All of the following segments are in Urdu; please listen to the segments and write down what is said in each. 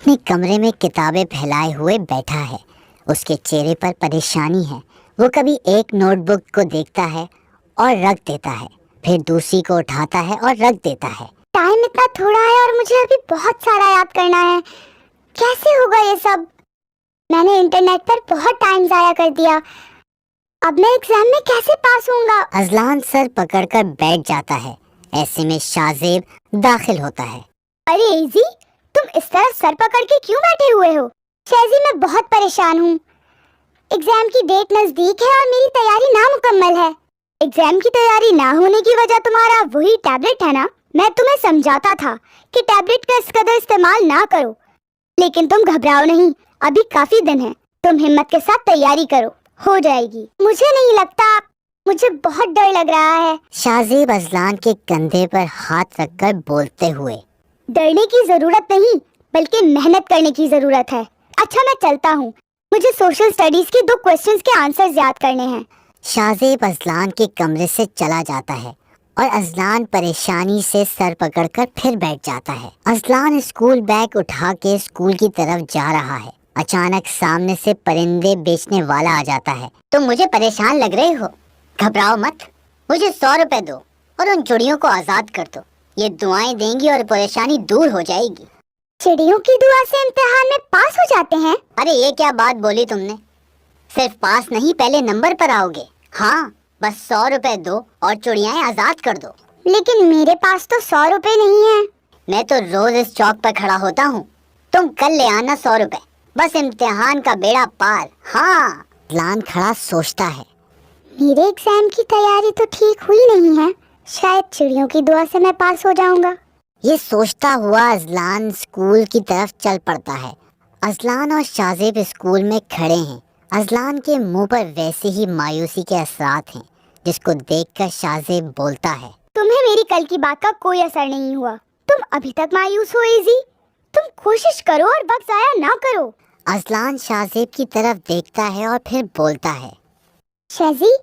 اپنے کمرے میں کتابیں پھیلائے ہوئے بیٹھا ہے۔ اس کے چہرے پر پریشانی ہے۔ وہ کبھی ایک نوٹ بک کو دیکھتا ہے اور رکھ دیتا ہے، پھر دوسری کو اٹھاتا ہے اور رکھ دیتا ہے۔ ٹائم اتنا تھوڑا ہے اور مجھے ابھی بہت سارا یاد کرنا ہے، کیسے ہوگا یہ سب؟ میں نے انٹرنیٹ پر بہت ٹائم ضائع کر دیا، اب میں ایگزام میں کیسے پاس ہوں گا؟ اذلان سر پکڑ کر بیٹھ جاتا ہے۔ ایسے میں شاہ زیب داخل ہوتا ہے۔ ارے ایزی، تم اس طرح سر پکڑ کے کیوں بیٹھے ہوئے ہو؟ شہزی میں بہت پریشان ہوں، ایگزام کی ڈیٹ نزدیک ہے اور میری تیاری نامکمل ہے۔ ایگزام کی تیاری نہ ہونے کی وجہ تمہارا وہی ٹیبلٹ ہے نا؟ میں تمہیں سمجھاتا تھا کہ ٹیبلٹ کا اس قدر استعمال نہ کرو، لیکن تم گھبراؤ نہیں، ابھی کافی دن ہے، تم ہمت کے ساتھ تیاری کرو، ہو جائے گی۔ مجھے نہیں لگتا، مجھے بہت ڈر لگ رہا ہے۔ شاہ زیب اذلان کے کندھے پر ہاتھ رکھ کر بولتے ہوئے، ڈرنے کی ضرورت نہیں، بلکہ محنت کرنے کی ضرورت ہے۔ اچھا میں چلتا ہوں، مجھے سوشل اسٹڈیز کی 2 کوسچنز کے آنسرز یاد کرنے ہیں۔ شاہ زیب اذلان کے کمرے سے چلا جاتا ہے اور اذلان پریشانی سے سر پکڑ کر پھر بیٹھ جاتا ہے۔ اذلان اسکول بیگ اٹھا کے اسکول کی طرف جا رہا ہے۔ اچانک سامنے سے پرندے بیچنے والا آ جاتا ہے۔ تم مجھے پریشان لگ رہے ہو، گھبراؤ مت، مجھے 100 روپے دو اور ان چڑیوں کو آزاد کر دو، یہ دعائیں دیں گی اور پریشانی دور ہو جائے گی۔ چڑیوں کی دعا سے امتحان میں پاس ہو جاتے ہیں؟ ارے یہ کیا بات بولی تم نے؟ صرف پاس نہیں، پہلے نمبر پر آؤ گے۔ ہاں بس 100 روپے دو اور چڑیاں آزاد کر دو۔ لیکن میرے پاس تو 100 روپے نہیں ہیں۔ میں تو روز اس چوک پر کھڑا ہوتا ہوں، تم کل لے آنا 100 روپے، بس امتحان کا بیڑا پار۔ ہاں۔ اذلان کھڑا سوچتا ہے، میرے ایگزام کی تیاری تو ٹھیک ہوئی نہیں ہے، شاید چڑیوں کی دعا سے میں پاس ہو جاؤں گا۔ یہ سوچتا ہوا اذلان اسکول کی طرف چل پڑتا ہے۔ اذلان اور شاہ زیب اسکول میں کھڑے ہیں۔ اذلان کے منہ پر ویسے ہی مایوسی کے اثرات ہیں، جس کو دیکھ کر شاہ زیب بولتا ہے، تمہیں میری کل کی بات کا کوئی اثر نہیں ہوا، تم ابھی تک مایوس ہو ایزی؟ تم کوشش کرو اور وقت ضائع نہ کرو۔ اذلان شاہ زیب کی طرف دیکھتا ہے اور پھر بولتا ہے، شہزی،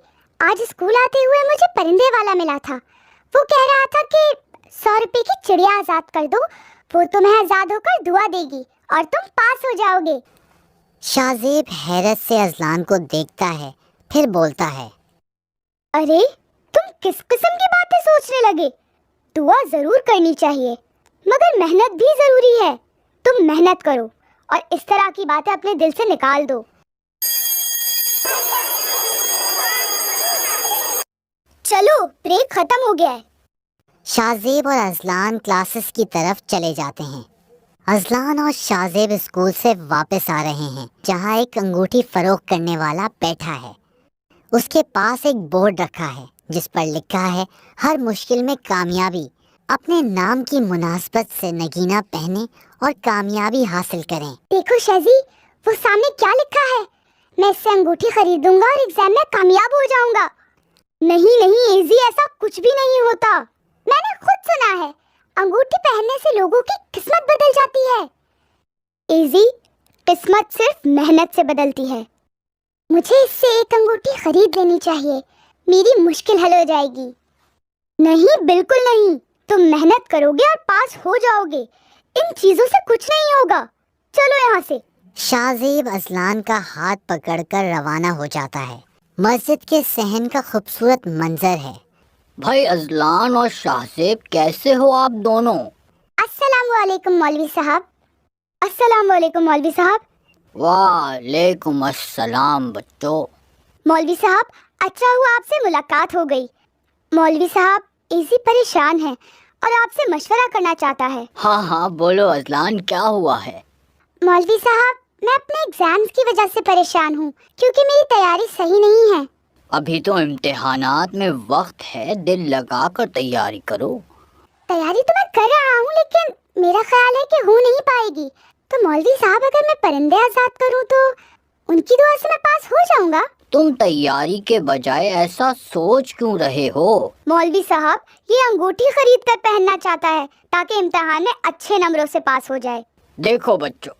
آج اسکول آتے ہوئے مجھے پرندے والا ملا تھا، وہ کہہ رہا تھا کہ 100 روپے کی چڑیا آزاد کر دو، وہ تمہیں آزاد ہو کر دعا دے گی اور تم پاس ہو جاؤ گے۔ شاہ زیب حیرت سے اذلان کو دیکھتا ہے، پھر بولتا ہے، ارے تم کس قسم کی باتیں سوچنے لگے؟ دعا ضرور کرنی چاہیے، مگر محنت بھی ضروری ہے، تم محنت کرو اور اس طرح کی باتیں اپنے دل سے نکال دو۔ چلو بریک ختم ہو گیا ہے۔ شاہ زیب اور اذلان کلاسز کی طرف چلے جاتے ہیں۔ اذلان اور شاہ زیب اسکول سے واپس آ رہے ہیں، جہاں ایک انگوٹھی فروخت کرنے والا بیٹھا ہے۔ اس کے پاس ایک بورڈ رکھا ہے جس پر لکھا ہے، ہر مشکل میں کامیابی، اپنے نام کی مناسبت سے نگینہ پہنیں اور کامیابی حاصل کریں۔ دیکھو شہزی، وہ سامنے کیا لکھا ہے؟ میں اس سے انگوٹھی خریدوں گا اور ایگزام میں کامیاب ہو جاؤں گا۔ نہیں نہیں ایزی، ایسا کچھ بھی نہیں ہوتا، میں نے خود سنا ہے، انگوٹھی پہننے سے لوگوں کی قسمت بدل جاتی ہے۔ ایزی، قسمت صرف محنت سے بدلتی ہے۔ مجھے اس سے ایک انگوٹھی خرید لینی چاہیے، میری مشکل حل ہو جائے گی۔ نہیں بالکل نہیں، تم محنت کرو گے اور پاس ہو جاؤ گے، ان چیزوں سے کچھ نہیں ہوگا، چلو یہاں سے۔ شاہ زیب اذلان کا ہاتھ پکڑ کر روانہ ہو جاتا ہے۔ مسجد کے صحن کا خوبصورت منظر ہے۔ بھائی اذلان اور شاہ زیب کیسے ہو آپ دونوں؟ السلام علیکم مولوی صاحب۔ السلام علیکم مولوی صاحب۔ وعلیکم السلام بچوں۔ مولوی صاحب، اچھا ہوا آپ سے ملاقات ہو گئی۔ مولوی صاحب، ایزی پریشان ہے اور آپ سے مشورہ کرنا چاہتا ہے۔ ہاں بولو اذلان، کیا ہوا ہے؟ مولوی صاحب، میں اپنے ایگزامز کی وجہ سے پریشان ہوں، کیونکہ میری تیاری صحیح نہیں ہے۔ ابھی تو امتحانات میں وقت ہے، دل لگا کر تیاری کرو۔ تیاری تو میں کر رہا ہوں، لیکن میرا خیال ہے کہ ہو نہیں پائے گی۔ تو مولوی صاحب، اگر میں پرندے آزاد کروں تو ان کی دعا سے میں پاس ہو جاؤں گا؟ تم تیاری کے بجائے ایسا سوچ کیوں رہے ہو؟ مولوی صاحب، یہ انگوٹھی خرید کر پہننا چاہتا ہے تاکہ امتحان میں اچھے نمبروں سے پاس ہو جائے۔ دیکھو بچوں،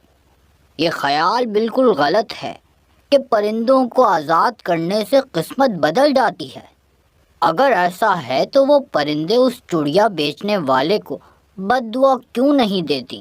یہ خیال بالکل غلط ہے کہ پرندوں کو آزاد کرنے سے قسمت بدل جاتی ہے۔ اگر ایسا ہے تو وہ پرندے اس چڑیا بیچنے والے کو بد دعا کیوں نہیں دیتی؟